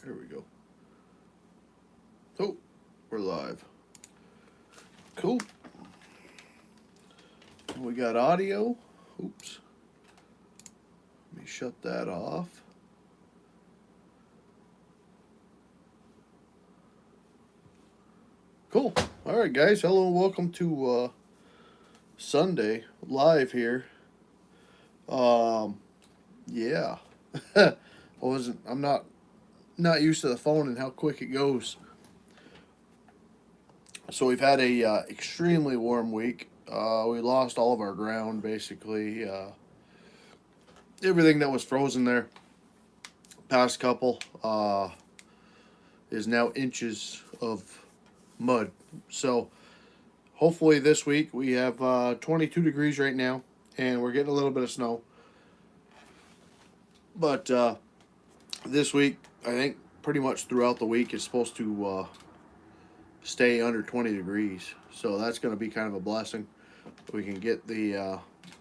There we go. Oh, we're live. Cool. We got audio. Oops. Let me shut that off. Cool. All right, guys. Hello and welcome to Sunday live here. Yeah. I'm not used to the phone and how quick it goes. So we've had a extremely warm week. We lost all of our ground basically. Everything that was frozen there past couple is now inches of mud. So hopefully this week we have 22 degrees right now, and we're getting a little bit of snow. But this week, I think pretty much throughout the week, it's supposed to stay under 20 degrees. So that's going to be kind of a blessing. We can get the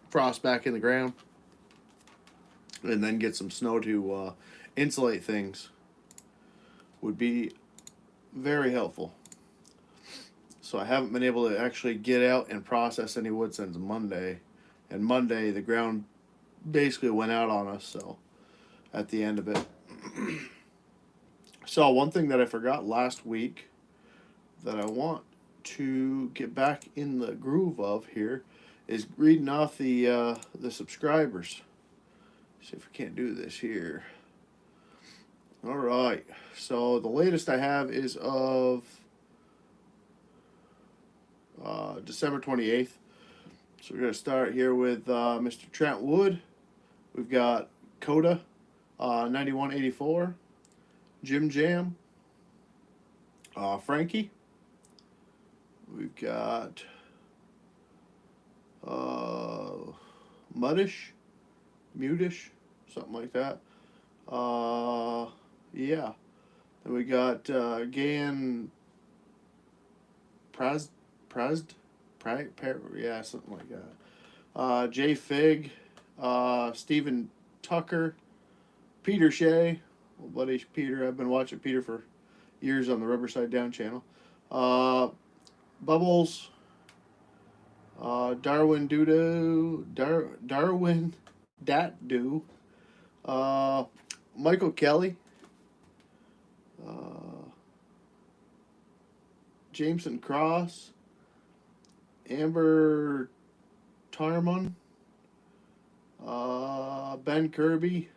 frost back in the ground and then get some snow to insulate things. Would be very helpful. So I haven't been able to actually get out and process any wood since Monday. And Monday, the ground basically went out on us, so at the end of it. So one thing that I forgot last week that I want to get back in the groove of here is reading off the subscribers. See if we can't do this here. All right. So the latest I have is of December 28th. So we're going to start here with Mr. Trent Wood. We've got Coda 9184, Jim Jam, Frankie. We've got Muddish, Mutish, something like that. Yeah. Then we got Gan Prazd, yeah, something like that. Jay Fig, Stephen Tucker, Peter Shea, old buddy Peter. I've been watching Peter for years on the Riverside Down channel. Bubbles, Darwin Dudo, Darwin Datdu, Michael Kelly, Jameson Cross, Amber Tarmon, Ben Kirby,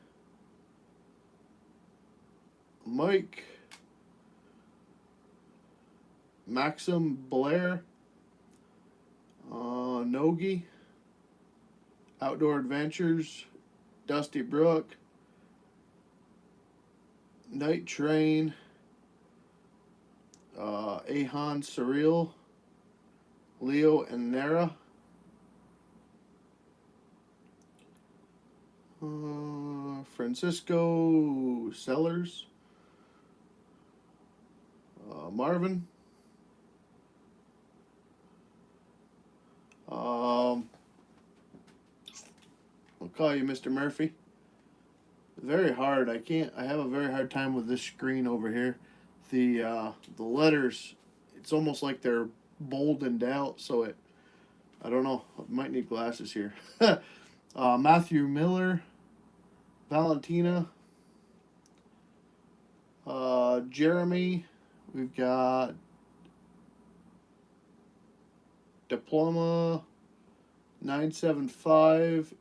Mike, Maxim Blair, Nogi, Outdoor Adventures, Dusty Brook, Night Train, Ahan Surreal, Leo and Nara, Francisco Sellers, Marvin, I'll call you Mr. Murphy. Very hard. I have a very hard time with this screen over here. The letters, it's almost like they're boldened out, so I don't know. I might need glasses here. Matthew Miller, Valentina, Jeremy. We've got Diploma 975,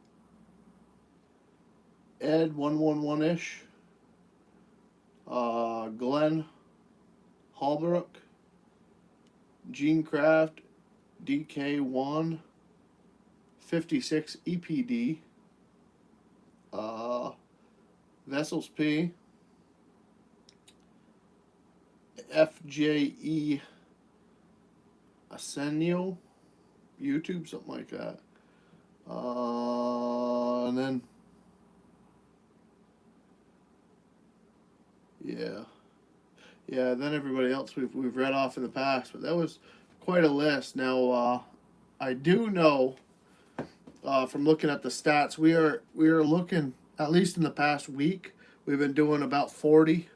Ed 111ish, Glenn Holbrook, Gene Craft, DK1, 56 EPD, Vessels P, FJE Asenio, YouTube, something like that. And then, then everybody else we've read off in the past, but that was quite a list. Now, I do know from looking at the stats, we are looking, at least in the past week, we've been doing about 40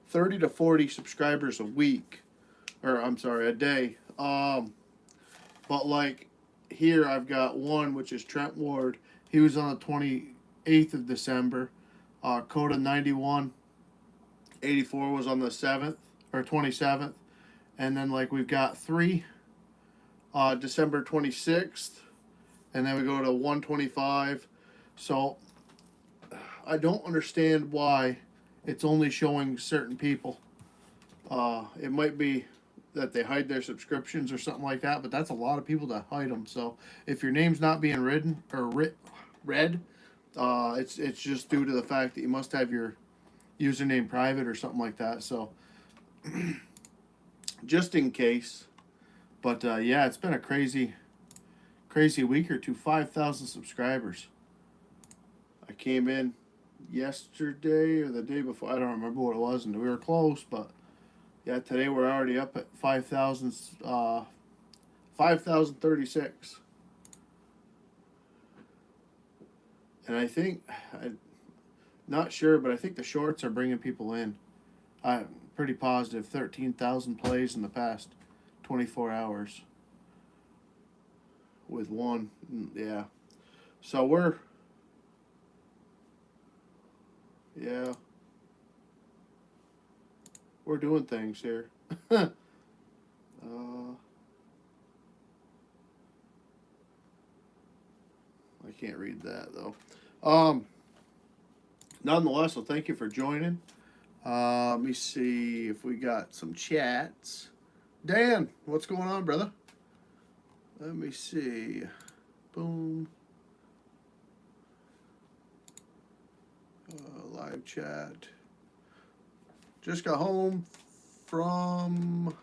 30 to 40 subscribers a week, or I'm sorry, a day. But like here, I've got one, which is Trent Ward. He was on the 28th of December. Coda 9184 was on the 7th or 27th. And then like we've got three December 26th, and then we go to 125. So I don't understand why it's only showing certain people. It might be that they hide their subscriptions or something like that, but that's a lot of people that hide them. So if your name's not being read, it's just due to the fact that you must have your username private or something like that. So just in case. But yeah, it's been a crazy week or two. 5,000 subscribers. I came in yesterday or the day before. I don't remember what it was, and we were close. But yeah, today we're already up at 5,000, 5,036. And I think, I'm not sure, but I think the shorts are bringing people in. I'm pretty positive. 13,000 plays in the past 24 hours with one. Yeah. So we're doing things here. I can't read that though. Nonetheless, so thank you for joining. Let me see if we got some chats. Dan, what's going on, brother? Let me see. Boom. Live chat. Just got home from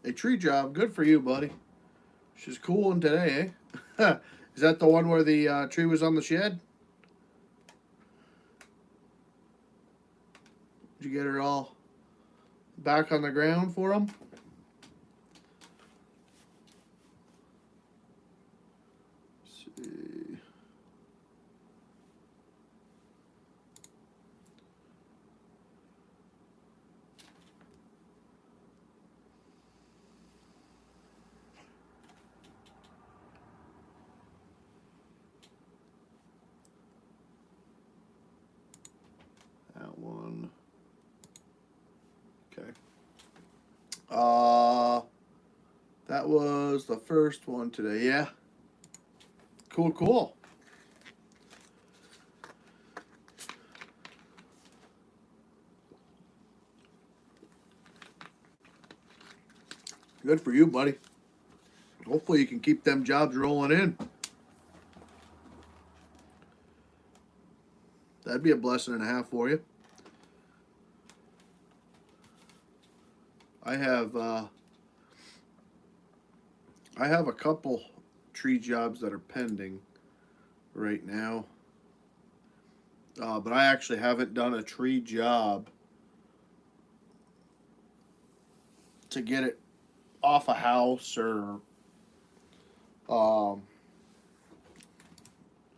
a tree job. Good for you, buddy. She's cooling today, eh? Is that the one where the tree was on the shed? Did you get her all back on the ground for them? Let's see. That one. Okay. That was the first one today. Yeah. Cool. Good for you, buddy. Hopefully you can keep them jobs rolling in. That'd be a blessing and a half for you. I have a couple tree jobs that are pending right now. But I actually haven't done a tree job to get it off a house or I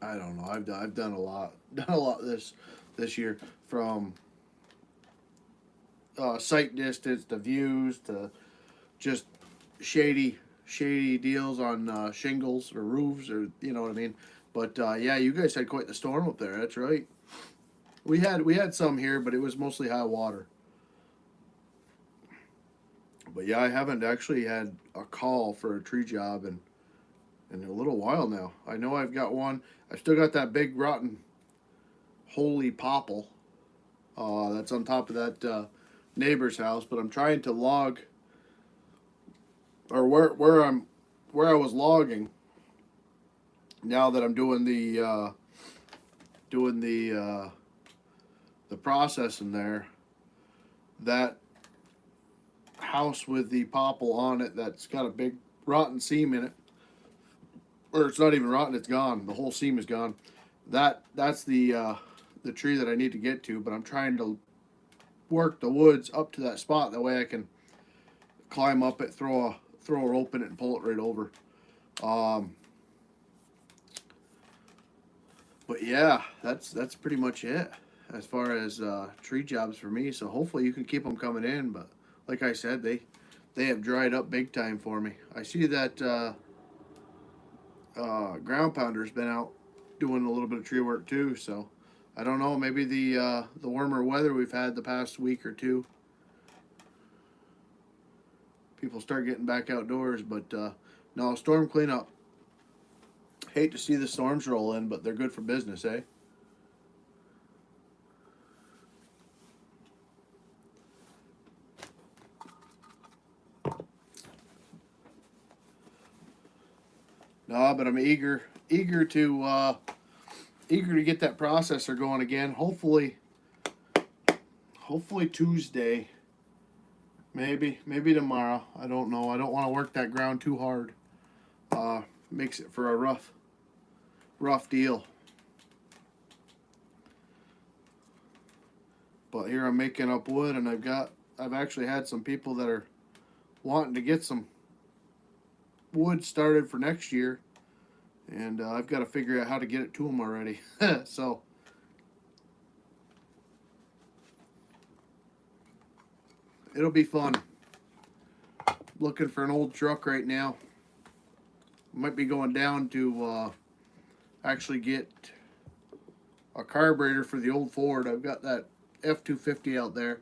don't know. I've done a lot this year, from sight distance to views to just shady deals on shingles or roofs, or you know what I mean. But yeah, you guys had quite the storm up there. That's right. We had some here, but it was mostly high water. But yeah, I haven't actually had a call for a tree job in a little while now. I know I've got one. I've still got that big rotten holy popple that's on top of that neighbor's house, but I'm trying to log, or where I was logging. Now that I'm doing the process in there, that house with the popple on it that's got a big rotten seam in it, or it's not even rotten, it's gone. The whole seam is gone. That's the tree that I need to get to, but I'm trying to work the woods up to that spot. That way I can climb up it, throw a rope in it, and pull it right over. But yeah, that's pretty much it. as far as tree jobs for me. So hopefully you can keep them coming in. But like I said, they have dried up big time for me. I see that ground pounder's been out doing a little bit of tree work too. So I don't know. Maybe the warmer weather we've had the past week or two, people start getting back outdoors. But no, storm cleanup. Hate to see the storms roll in, but they're good for business, eh? No, but I'm eager to get that processor going again. Hopefully Tuesday, maybe tomorrow. I don't know. I don't want to work that ground too hard. Makes it for a rough deal. But here I'm making up wood, and I've actually had some people that are wanting to get some wood started for next year, and I've got to figure out how to get it to them already. So it'll be fun. Looking for an old truck right now. Might be going down to actually get a carburetor for the old Ford. I've got that F-250 out there,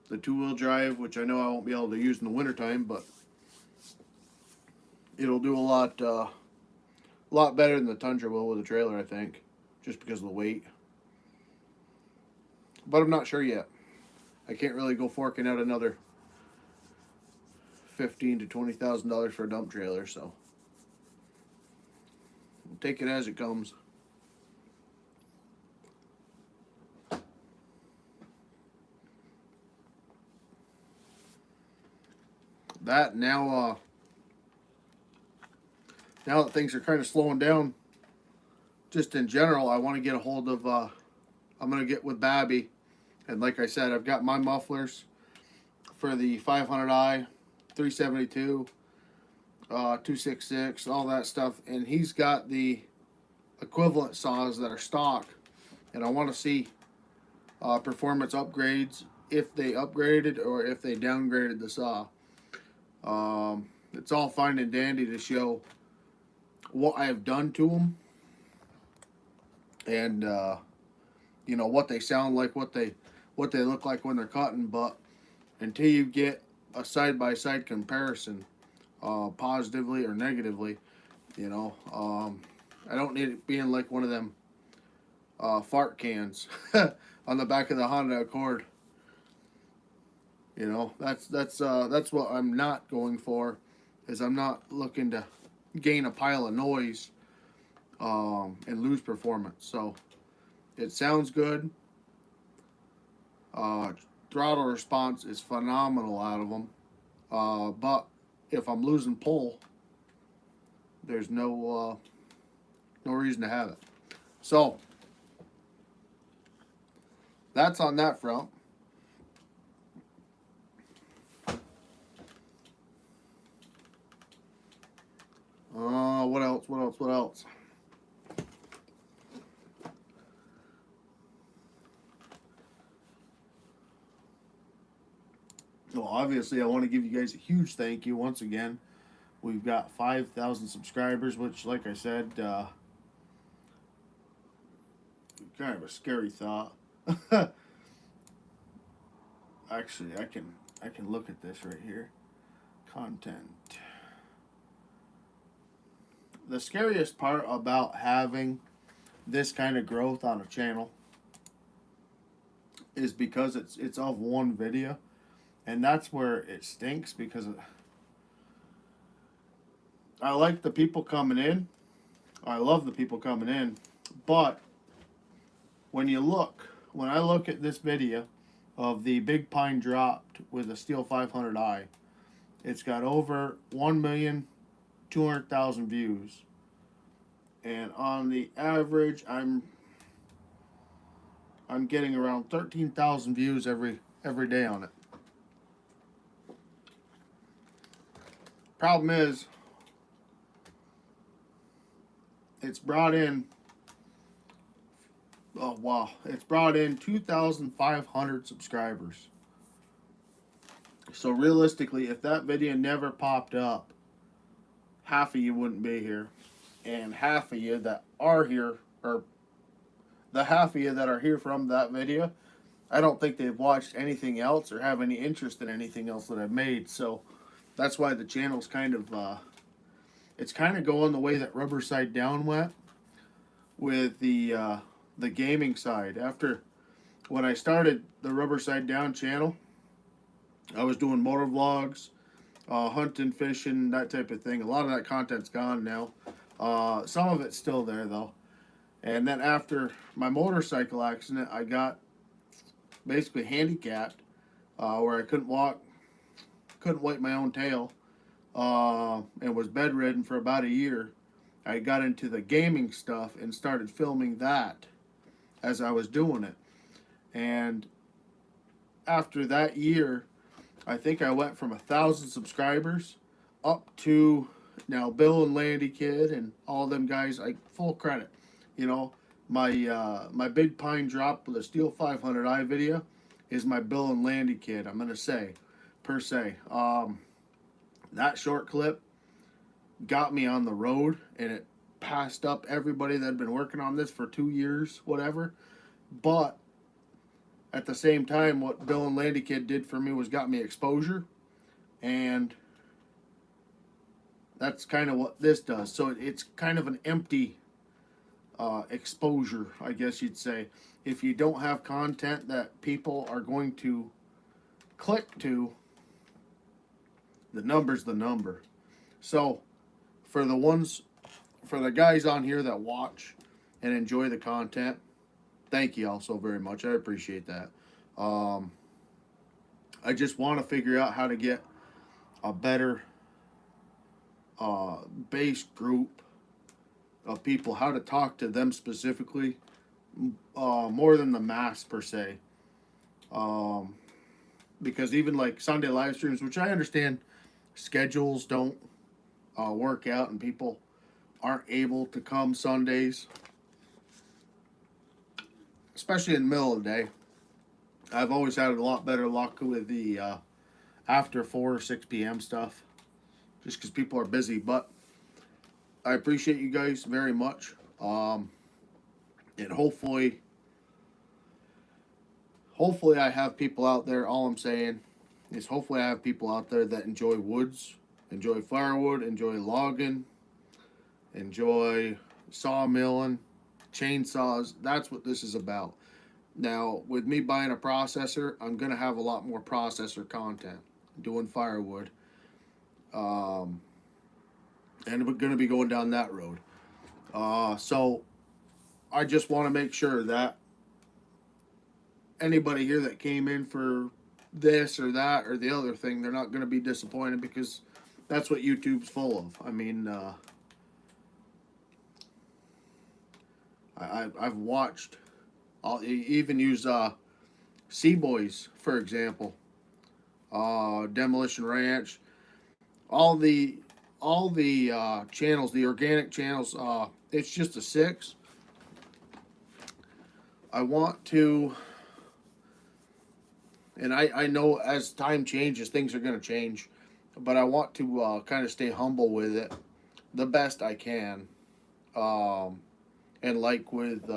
the two-wheel drive, which I know I won't be able to use in the wintertime, but it'll do a lot better than the Tundra will with a trailer, I think, just because of the weight. But I'm not sure yet. I can't really go forking out another $15,000 to $20,000 for a dump trailer, so we'll take it as it comes. That now that things are kind of slowing down, just in general, I want to get a hold of. I'm gonna get with Babby, and like I said, I've got my mufflers for the 500i, 372, 266, all that stuff, and he's got the equivalent saws that are stock, and I want to see performance upgrades, if they upgraded or if they downgraded the saw. It's all fine and dandy to show what I have done to them, and what they sound like, what they look like when they're cutting. But until you get a side-by-side comparison, positively or negatively, I don't need it being like one of them fart cans on the back of the Honda Accord. That's what I'm not going for, is I'm not looking to gain a pile of noise and lose performance. So it sounds good. Throttle response is phenomenal out of them. But if I'm losing pull, there's no reason to have it. So that's on that front. What else? Well, obviously, I want to give you guys a huge thank you once again. We've got 5,000 subscribers, which, like I said, kind of a scary thought. Actually, I can look at this right here. Content. The scariest part about having this kind of growth on a channel is because it's of one video, and that's where it stinks, because I like the people coming in. I love the people coming in, but when I look at this video of the Big Pine dropped with a Steel 500i, it's got over 1,200,000 views, and on the average, I'm getting around 13,000 views every day on it. Problem is, it's brought in Oh wow, it's brought in 2,500 subscribers. So realistically, if that video never popped up, half of you wouldn't be here, and half of you that are here, or the half of you that are here from that video, I don't think they've watched anything else or have any interest in anything else that I've made. So that's why the channel's kind of it's kind of going the way that Rubber Side Down went with the gaming side. After when I started the Rubber Side Down channel, I was doing motor vlogs, hunting, fishing, that type of thing. A lot of that content's gone now. Some of it's still there though. And then after my motorcycle accident, I got basically handicapped, where I couldn't walk, couldn't wipe my own tail, and was bedridden for about a year. I got into the gaming stuff and started filming that as I was doing it. And after that year, I think I went from 1,000 subscribers up to now Bill and Landy Kid and all them guys. Like full credit, you know. My Big Pine drop with a Steel 500i video is my Bill and Landy Kid. I'm gonna say, per se, that short clip got me on the road, and it passed up everybody that had been working on this for 2 years, whatever. But at the same time, what Bill and Landy Kid did for me was got me exposure, and that's kind of what this does. So it's kind of an empty exposure, I guess you'd say. If you don't have content that people are going to click to, the number's the number. So for the guys on here that watch and enjoy the content, thank you all so very much. I appreciate that. I just want to figure out how to get a better base group of people, how to talk to them specifically, more than the mass per se. Because even like Sunday live streams, which I understand schedules don't work out and people aren't able to come Sundays, especially in the middle of the day. I've always had a lot better luck with the after 4 or 6 p.m. stuff, just because people are busy. But I appreciate you guys very much, and hopefully I have people out there. All I'm saying is hopefully I have people out there that enjoy woods, enjoy firewood, enjoy logging, enjoy sawmilling, chainsaws. That's what this is about. Now, with me buying a processor, I'm going to have a lot more processor content, doing firewood. And we're going to be going down that road. So I just want to make sure that anybody here that came in for this or that or the other thing, they're not going to be disappointed, because that's what YouTube's full of. I mean, I've watched, I'll even use Seaboys, for example, Demolition Ranch, all the channels, the organic channels. It's just a 6. I want to, and I know as time changes, things are going to change, but I want to kind of stay humble with it the best I can. And like with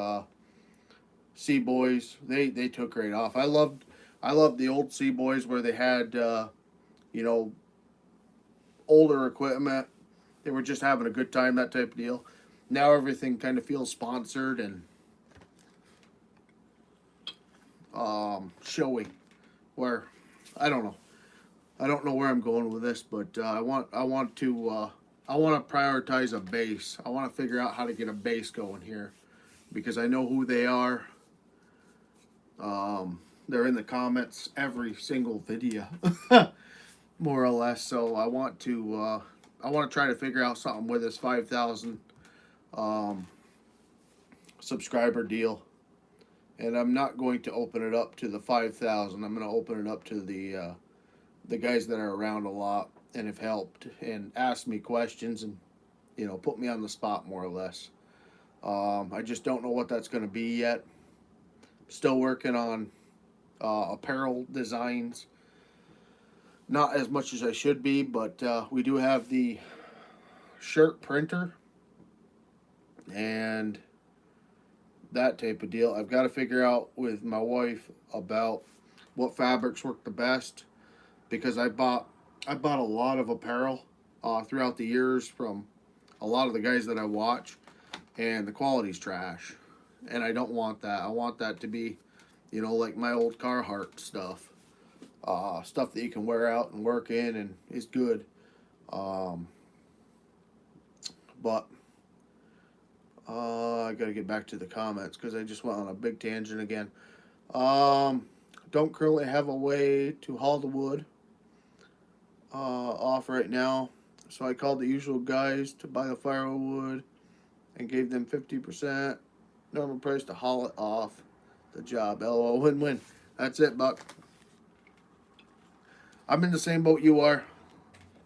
Sea Boys, they took right off. I loved the old Sea Boys where they had you know, older equipment. They were just having a good time, that type of deal. Now everything kind of feels sponsored and showy. Where I don't know where I'm going with this, but I want to prioritize a base. I want to figure out how to get a base going here, because I know who they are. They're in the comments every single video, more or less. So I want to try to figure out something with this 5,000 subscriber deal. And I'm not going to open it up to the 5,000. I'm going to open it up to the guys that are around a lot and have helped and asked me questions and, you know, put me on the spot more or less. I just don't know what that's going to be yet. Still working on apparel designs. Not as much as I should be, but we do have the shirt printer and that type of deal. I've got to figure out with my wife about what fabrics work the best, because I bought a lot of apparel throughout the years from a lot of the guys that I watch, and the quality's trash, and I don't want that. I want that to be, like my old Carhartt stuff, stuff that you can wear out and work in, and is good. Um, but I got to get back to the comments because I just went on a big tangent again. Um, don't currently have a way to haul the wood off right now, so I called the usual guys to buy the firewood and gave them 50% normal price to haul it off the job. LOL, win-win. That's it, Buck. I'm in the same boat you are.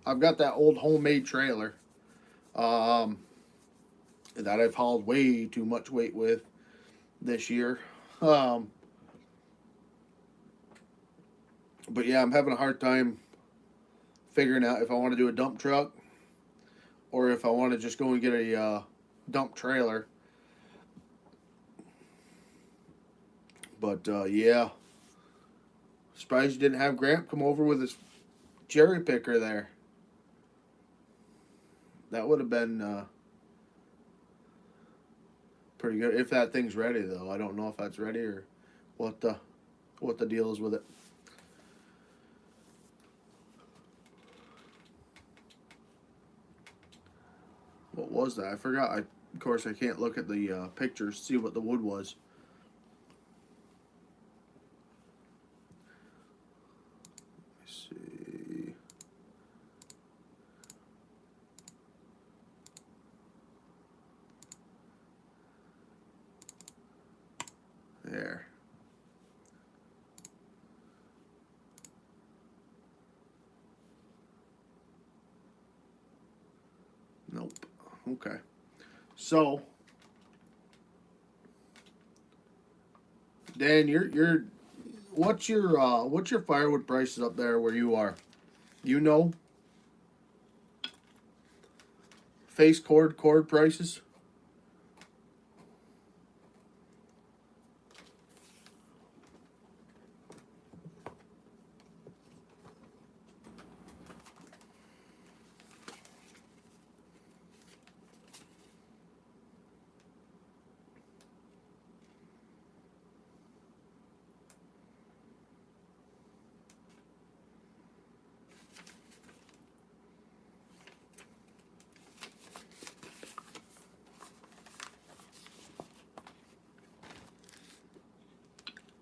I've got that old homemade trailer um, that I've hauled way too much weight with this year. Um, but yeah, I'm having a hard time figuring out if I want to do a dump truck or if I want to just go and get a dump trailer. But yeah, surprised you didn't have Gramp come over with his cherry picker there. That would have been pretty good if that thing's ready, though. I don't know if that's ready or what the deal is with it. What was that? I forgot. Of course, I can't look at the pictures to see what the wood was. Let's see. There. Nope. Okay. So, Dan, what's your firewood prices up there where you are? You know, face cord prices.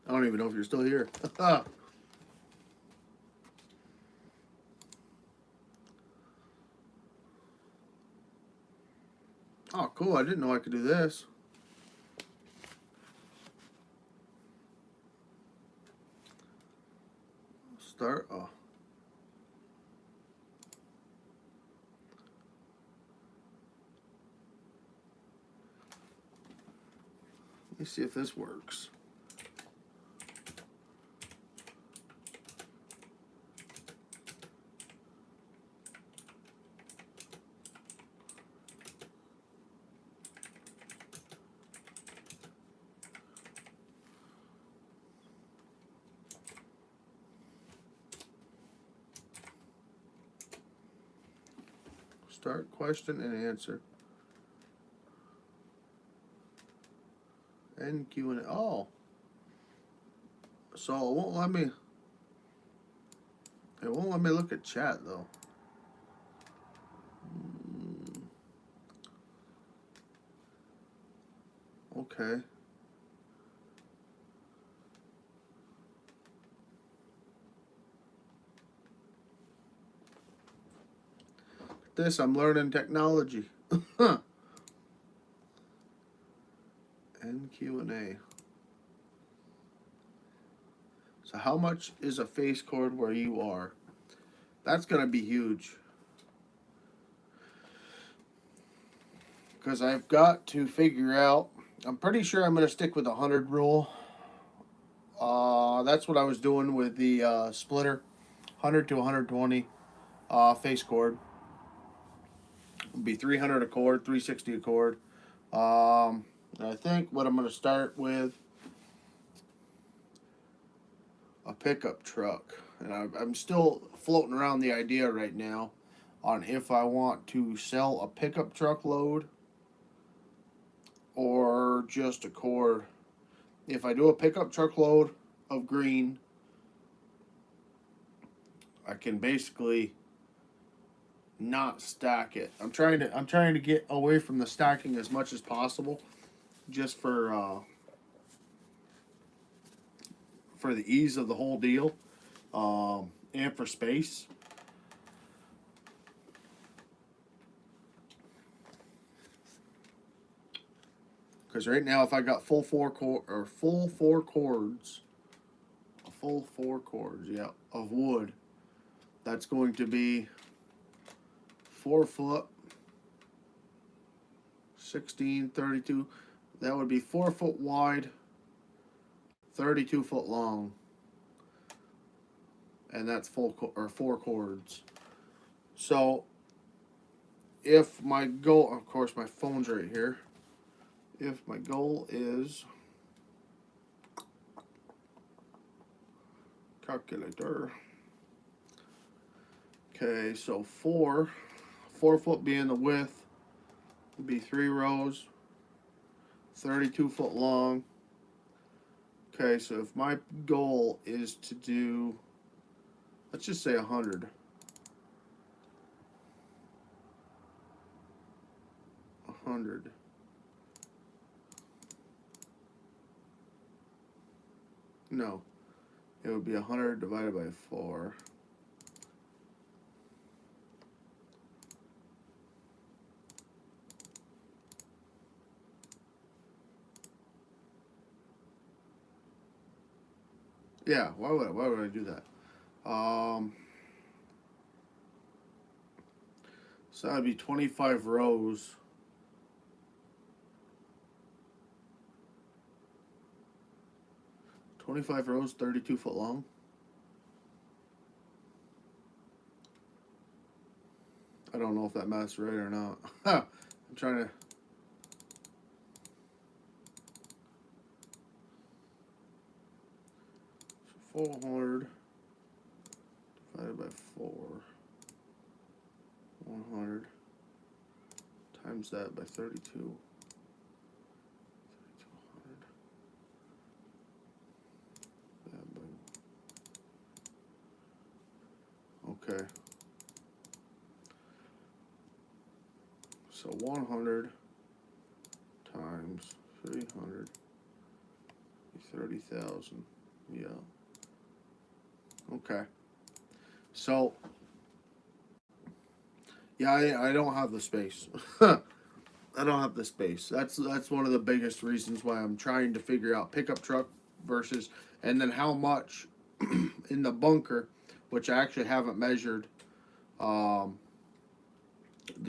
I don't even know if you're still here. Oh, cool! I didn't know I could do this. Start. Oh. Let me see if this works. Start question and answer. End Q&A. Oh. So it won't let me. It won't let me look at chat though. Okay. This I'm learning technology. End Q&A. So how much is a face cord where you are? That's gonna be huge. Because I've got to figure out. I'm pretty sure I'm gonna stick with the 100 rule. That's what I was doing with the splitter, 100 to 120 face cord. It'd be 300 a cord, 360 a cord. I think what I'm going to start with a pickup truck, and I'm still floating around the idea right now on if I want to sell a pickup truck load or just a cord. If I do a pickup truck load of green, I can basically not stack it. I'm trying to get away from the stacking as much as possible, just for the ease of the whole deal, and for space. Because right now, if I got full four cords, a full four cords, yeah, of wood, that's going to be 4 foot, 16, 32. That would be 4 foot wide, 32 foot long, and that's or 4 cords. So if my goal, of course, my phone's right here. If my goal is calculator. Okay, so 4 foot being the width would be 3 rows, 32 foot long. Okay, so if my goal is to do, let's just say 100. 100. No, it would be 100 divided by 4. Yeah, why would I do that? So that'd be 25 rows. "25 rows, 32 foot long." I don't know if that math's right or not. I'm trying to. 400 divided by 4. 100 times that by 32. Okay. So 100 times 300, 30,000. Yeah. Okay. So, yeah, I don't have the space. I don't have the space. That's one of the biggest reasons why I'm trying to figure out pickup truck versus, and then how much in the bunker, which I actually haven't measured the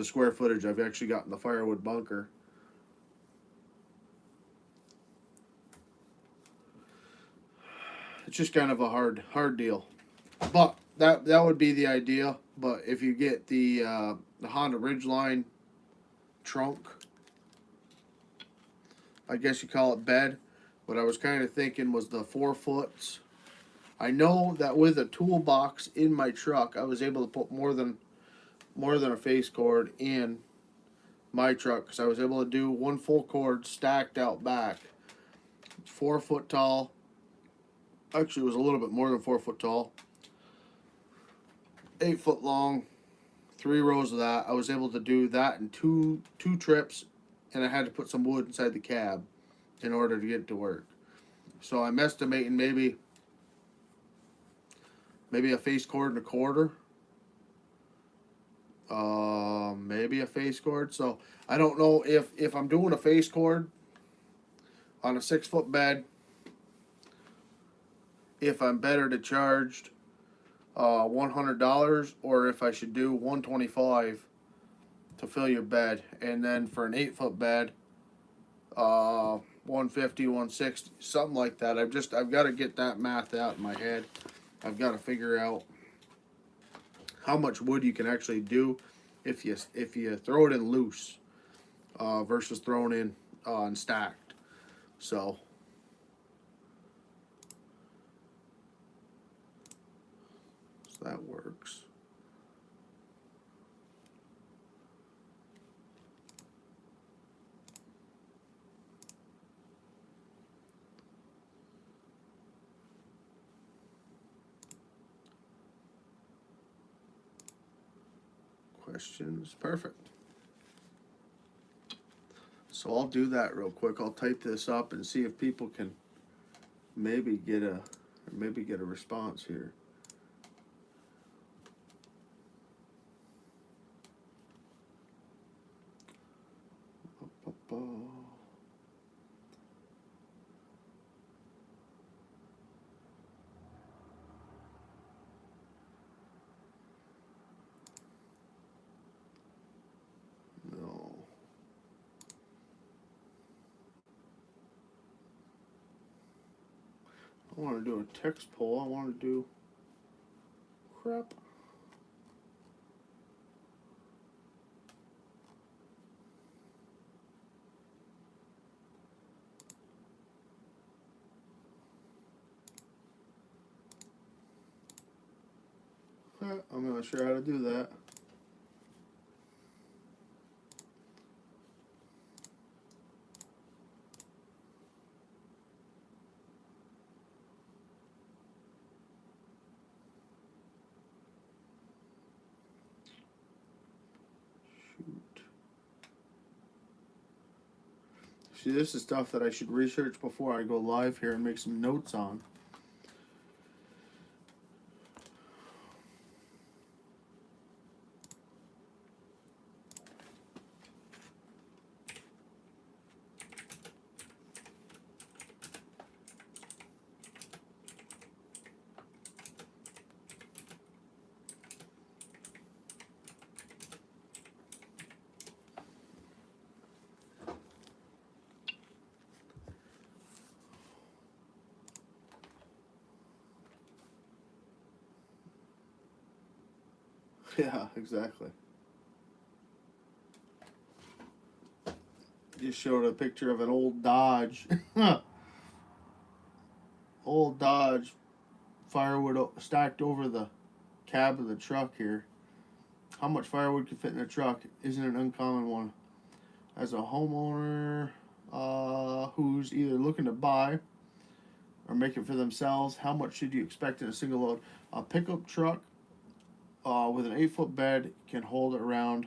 square footage I've actually got in the firewood bunker. It's just kind of a hard deal. But that would be the idea. But if you get the Honda Ridgeline trunk, I guess you call it bed. What I was kind of thinking was the 4 foots. I know that with a toolbox in my truck, I was able to put more than a face cord in my truck because I was able to do 1 full cord stacked out back. 4 foot tall. Actually, it was a little bit more than 4 foot tall. 8 foot long. 3 rows of that. I was able to do that in two trips, and I had to put some wood inside the cab in order to get it to work. So I'm estimating maybe a face cord and a quarter. Maybe a face cord. So I don't know if I'm doing a face cord on a 6 foot bed, if I'm better to charge $100 or if I should do $125 to fill your bed, and then for an 8 foot bed, 150, 160, something like that. I've got to get that math out in my head. I've got to figure out how much wood you can actually do if you throw it in loose versus thrown in and stacked. So that works. Questions, perfect. So I'll do that real quick. I'll type this up and see if people can maybe get a response here. No. I want to do a text poll. I want to do crap. I'm not sure how to do that. Shoot. See, this is stuff that I should research before I go live here and make some notes on. Yeah, exactly. Just showed a picture of an old Dodge. Old Dodge firewood stacked over the cab of the truck here. How much firewood could fit in a truck isn't an uncommon one. As a homeowner who's either looking to buy or make it for themselves, how much should you expect in a single load? A pickup truck with an 8-foot bed can hold around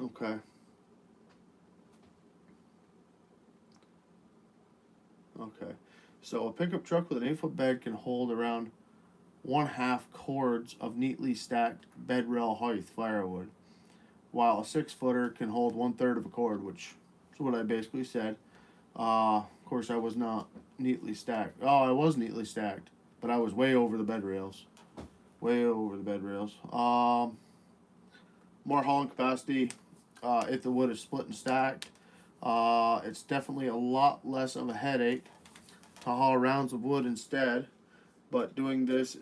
okay. Okay. So a pickup truck with an 8-foot bed can hold around 1/2 cords of neatly stacked bed rail height firewood, while a 6-footer can hold 1/3 of a cord, which is what I basically said. Of course, I was not neatly stacked. Oh, I was neatly stacked, but I was way over the bed rails. Way over the bed rails. More hauling capacity if the wood is split and stacked. It's definitely a lot less of a headache to haul rounds of wood instead, but doing this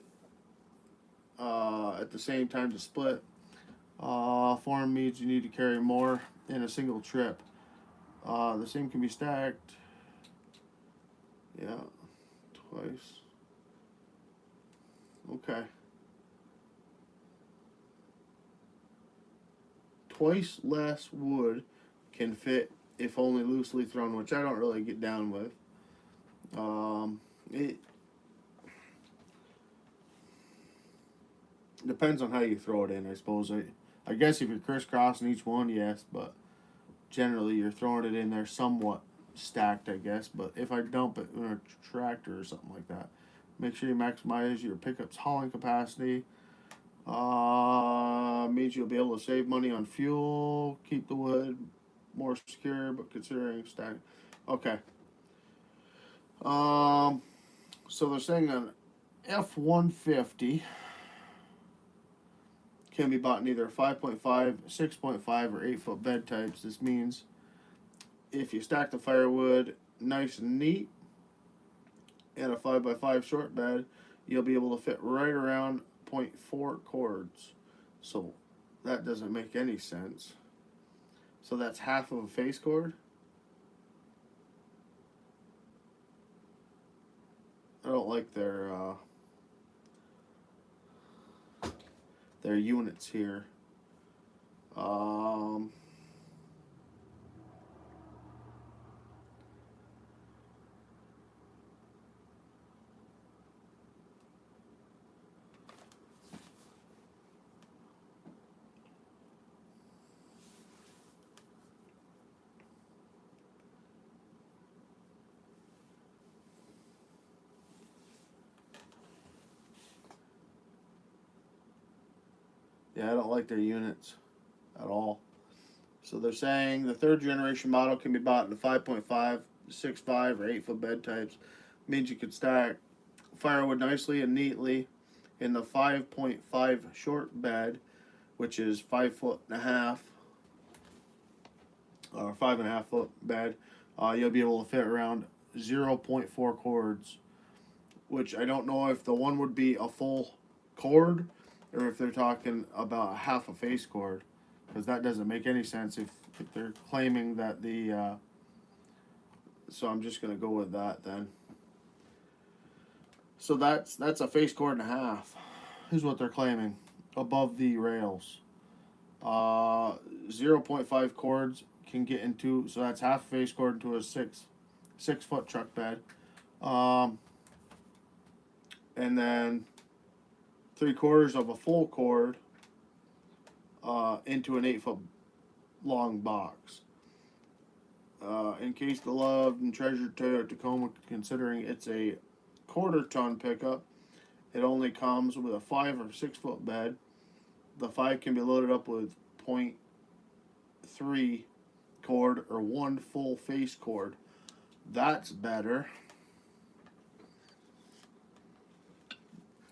at the same time to split form means you need to carry more in a single trip. The same can be stacked. Yeah, twice. Okay. Twice less wood can fit if only loosely thrown, which I don't really get down with. It depends on how you throw it in, I suppose. I guess if you're crisscrossing each one, yes, but generally you're throwing it in there somewhat stacked, I guess. But if I dump it in a tractor or something like that, make sure you maximize your pickup's hauling capacity. Means you'll be able to save money on fuel, keep the wood more secure, but considering stack. Okay. So they're saying an F-150 can be bought in either 5.5, 6.5, or 8-foot bed types. This means if you stack the firewood nice and neat in a 5x5 short bed, you'll be able to fit right around 0.4 cords. So that doesn't make any sense. So that's half of a face cord. I don't like their units here. Yeah, I don't like their units at all. So they're saying the third generation model can be bought in the 5.5, 6.5, or 8-foot bed types. Means you could stack firewood nicely and neatly in the 5.5 short bed, which is 5.5 foot or 5.5 foot bed. You'll be able to fit around 0.4 cords, which I don't know if the one would be a full cord or if they're talking about half a face cord, because that doesn't make any sense if they're claiming that the so I'm just gonna go with that then. So that's a face cord and a half is what they're claiming above the rails. 0.5 cords can get into, so that's half a face cord into a 6 foot truck bed. And then 3/4 of a full cord into an 8-foot long box. In case the loved and treasured Toyota Tacoma, considering it's a 1/4 ton pickup, it only comes with a 5 or 6-foot bed. The 5 can be loaded up with 0.3 cord or 1 full face cord. That's better.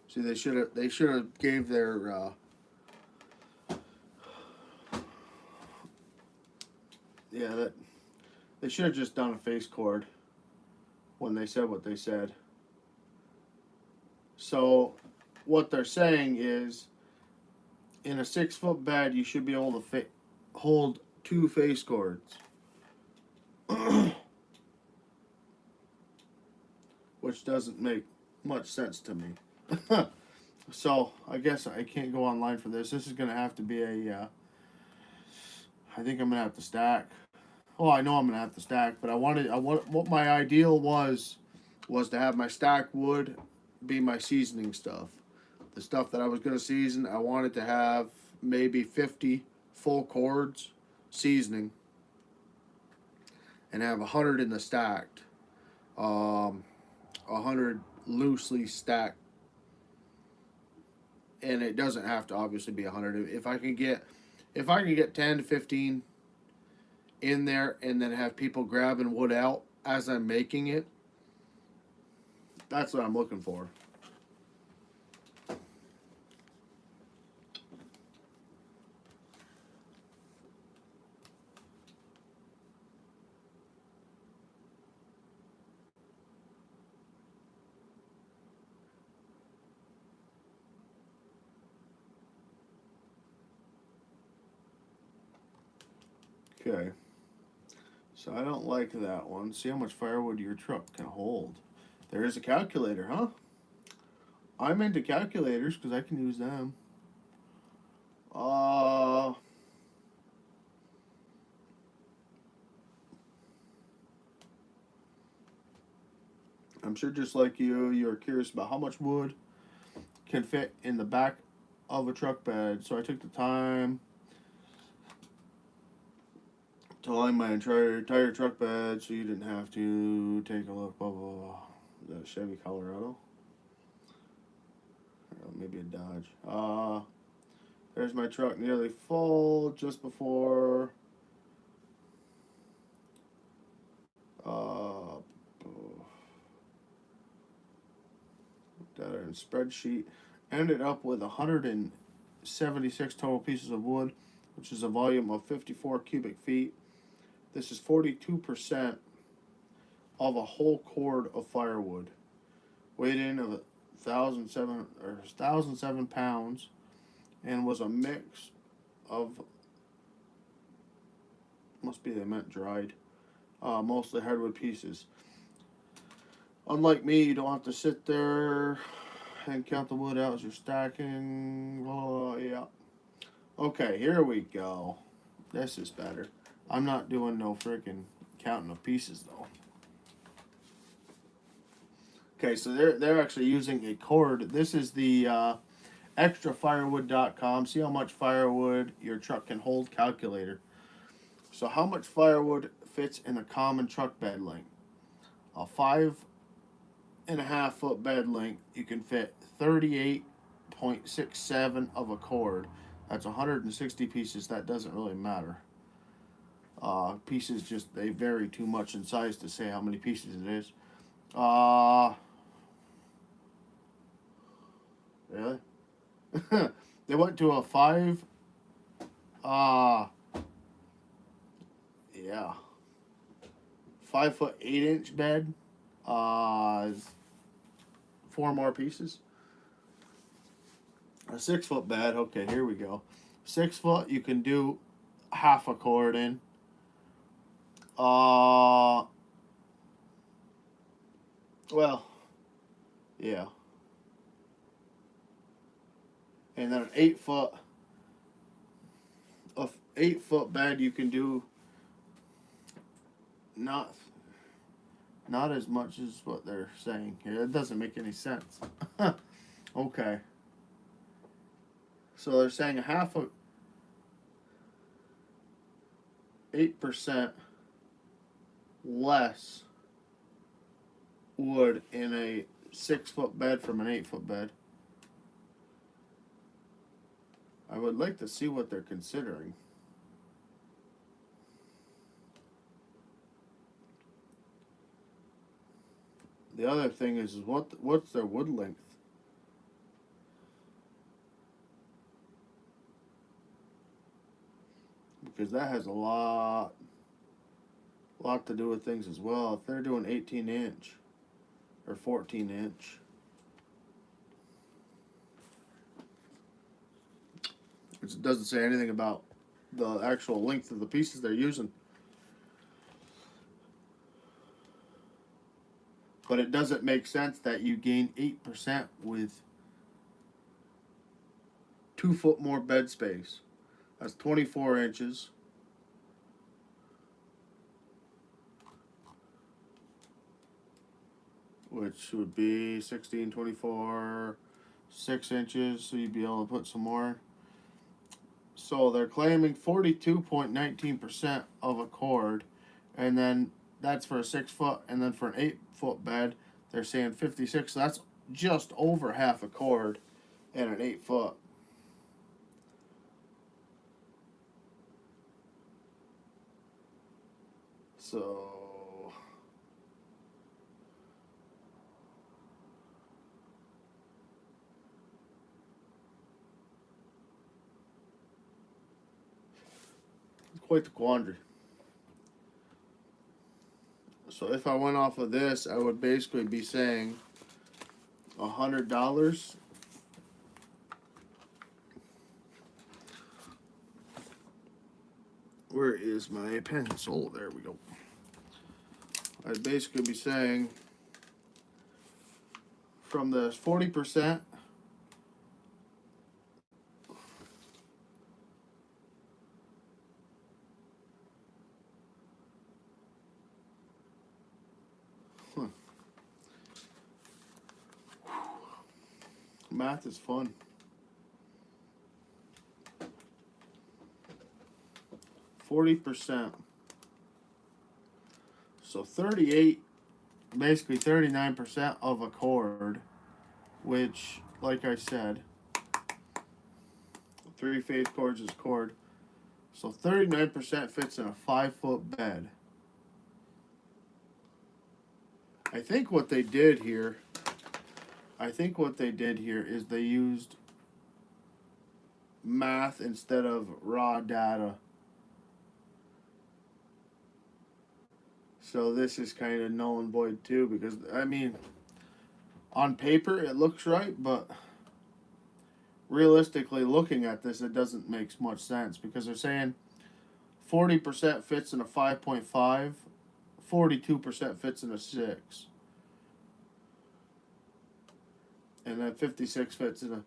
See, they should have gave their that they should have just done a face cord when they said what they said. So what they're saying is, in a 6-foot bed, you should be able to hold 2 face cords, which doesn't make much sense to me. So I guess I can't go online for this. This is gonna have to be a. I think I'm gonna have to stack. Oh, I know I'm gonna have to stack, but I want what my ideal was to have my stacked wood be my seasoning stuff. The stuff that I was gonna season, I wanted to have maybe 50 full cords seasoning, and have 100 in the stacked, 100 loosely stacked, and it doesn't have to obviously be 100. If I can get 10 to 15 in there, and then have people grabbing wood out as I'm making it, that's what I'm looking for. Okay. So I don't like that one. See how much firewood your truck can hold. There is a calculator, huh? I'm into calculators because I can use them. I'm sure just like you're curious about how much wood can fit in the back of a truck bed. So I took the time to line my entire truck bed so you didn't have to take a look. Blah, blah, blah. Is that a Chevy Colorado? Or maybe a Dodge. There's my truck nearly full just before. That in spreadsheet ended up with 160 76 total pieces of wood, which is a volume of 54 cubic feet. This is 42% of a whole cord of firewood. Weighed in of 1,007 pounds, and was a mix of, must be they meant dried, mostly hardwood pieces. Unlike me, you don't have to sit there and count the wood out as you're stacking. Oh, yeah. Okay, here we go. This is better. I'm not doing no freaking counting of pieces though. Okay, so they're actually using a cord. This is the extrafirewood.com. See how much firewood your truck can hold calculator. So how much firewood fits in a common truck bed length? A 5.5 foot bed length, you can fit 38.67 of a cord. That's 160 pieces. That doesn't really matter. Pieces just, they vary too much in size to say how many pieces it is. Really? They went to a 5, yeah, 5 foot 8 inch bed. 4 more pieces. A 6 foot bed. Okay, here we go. 6 foot, you can do half a cord in. Well, yeah. And then an 8 foot, a 8 foot bed, you can do not as much as what they're saying here. It doesn't make any sense. Okay. So they're saying a half of 8% less wood in a 6 foot bed from an 8 foot bed. I would like to see what they're considering. The other thing is what's their wood length? Because that has a lot to do with things as well. If they're doing 18 inch or 14 inch, it doesn't say anything about the actual length of the pieces they're using. But it doesn't make sense that you gain 8% with 2 foot more bed space. That's 24 inches. Which would be 16, 24, 6 inches. So you'd be able to put some more. So they're claiming 42.19% of a cord. And then that's for a 6 foot. And then for an 8 foot bed, they're saying 56. So that's just over half a cord in an 8 foot. So it's quite the quandary. So if I went off of this, I would basically be saying $100. Where is my pencil? There we go. I'd basically be saying from the 40%, math is fun. 40%. So 38, basically 39% of a cord, which, like I said, 3/8 cords is cord. So 39% fits in a 5 foot bed. I think what they did here is they used math instead of raw data. So this is kind of null and void too, because I mean, on paper it looks right, but realistically looking at this, it doesn't make much sense, because they're saying 40% fits in a 5.5, 42% fits in a 6, and then 56 fits in a.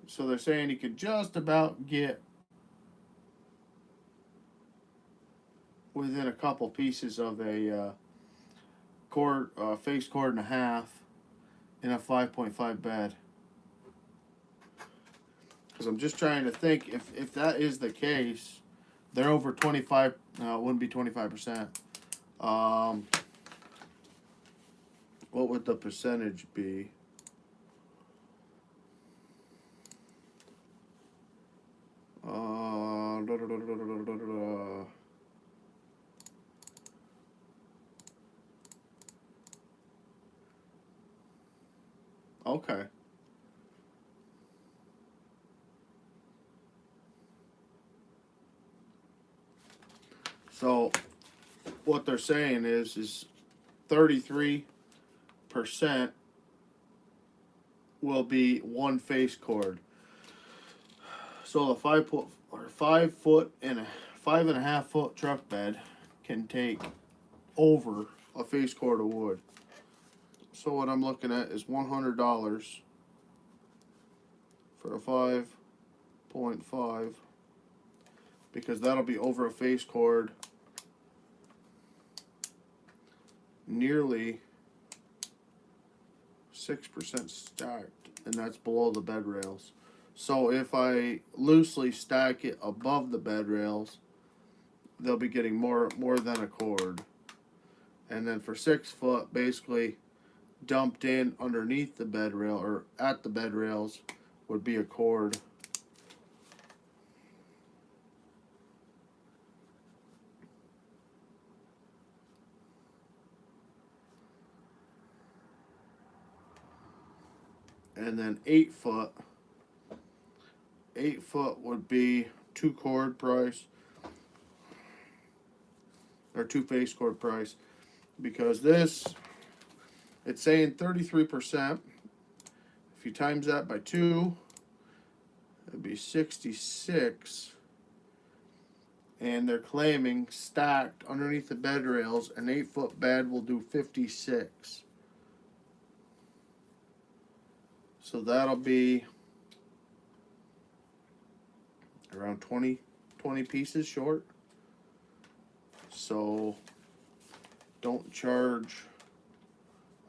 So they're saying you could just about get within a couple pieces of a cord, face cord and a half in a 5.5 bed. Because I'm just trying to think, if that is the case, they're over 25. No, it wouldn't be 25%. What would the percentage be? Okay. So what they're saying is 33% will be one face cord. So the 5 foot and a 5.5 foot truck bed can take over a face cord of wood. So what I'm looking at is $100 for a 5.5, because that'll be over a face cord nearly 6% stacked, and that's below the bed rails. So if I loosely stack it above the bed rails, they'll be getting more than a cord. And then for 6 foot, basically dumped in underneath the bed rail or at the bed rails would be a cord. And then 8 foot would be 2 cord price or 2 face cord price, because this, it's saying 33%. If you times that by 2, it'd be 66. And they're claiming stacked underneath the bed rails, an 8 foot bed will do 56. So that'll be around 20 pieces short. So don't charge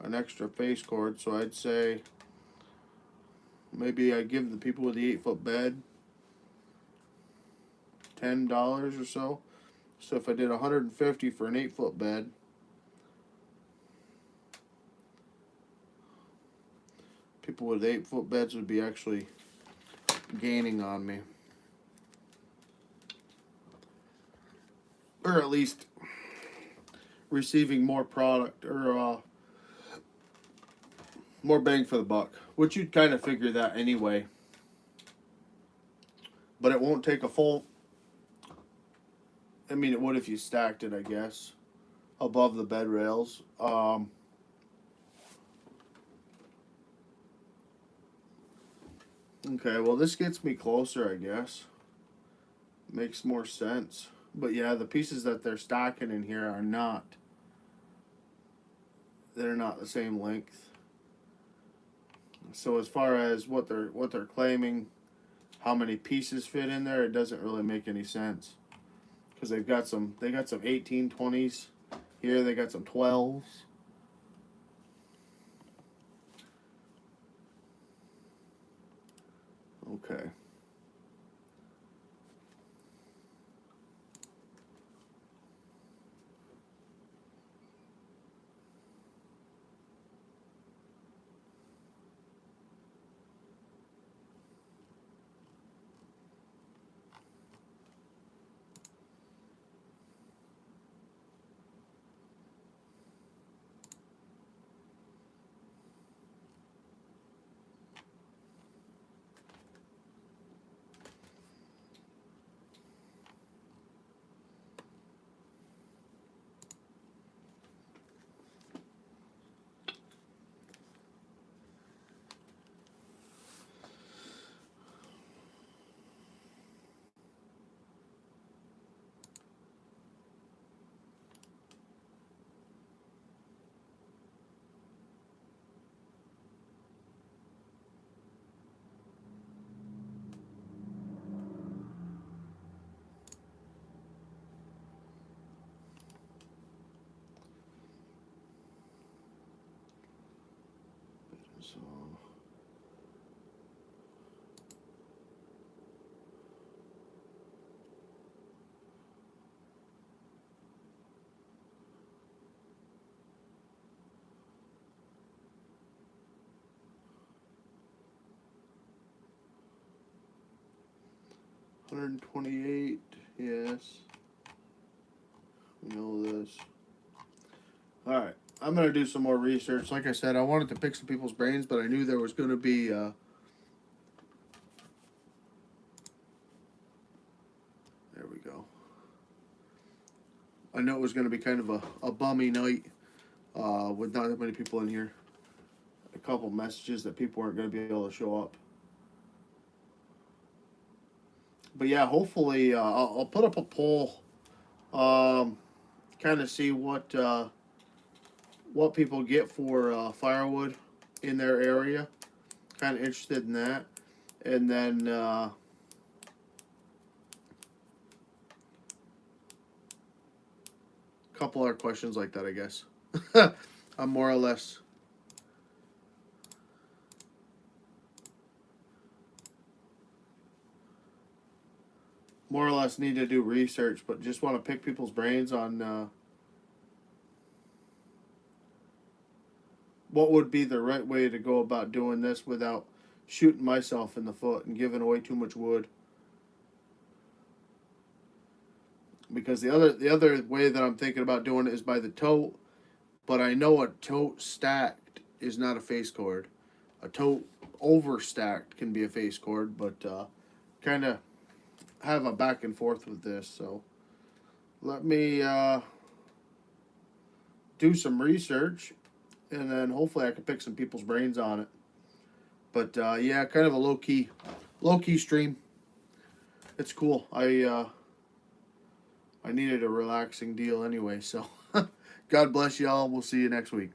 an extra face cord. So I'd say maybe I give the people with the 8 foot bed $10 or so. So if I did $150 for an 8 foot bed, people with 8 foot beds would be actually gaining on me, or at least receiving more product, or more bang for the buck, which you'd kind of figure that anyway. But it won't take a full, I mean, it would if you stacked it, I guess, above the bed rails. Okay, well, this gets me closer, I guess. Makes more sense. But yeah, the pieces that they're stacking in here are not, they're not the same length. So as far as what they're claiming, how many pieces fit in there, it doesn't really make any sense. Because they got some 1820s here, they got some 12s. Okay. So. $128, yes. We know this. Alright, I'm going to do some more research. Like I said, I wanted to pick some people's brains, but I knew there was going to be... there we go. I know it was going to be kind of a bummy night with not that many people in here. A couple messages that people weren't going to be able to show up. But yeah, hopefully I'll put up a poll, kind of see what people get for firewood in their area. Kind of interested in that, and then couple other questions like that, I guess. I'm more or less. More or less need to do research, but just want to pick people's brains on what would be the right way to go about doing this without shooting myself in the foot and giving away too much wood. Because the other way that I'm thinking about doing it is by the tote, but I know a tote stacked is not a face cord. A tote overstacked can be a face cord, but kind of have a back and forth with this. So let me do some research, and then hopefully I can pick some people's brains on it. But yeah, kind of a low key stream. It's cool. I needed a relaxing deal anyway. So God bless y'all. We'll see you next week.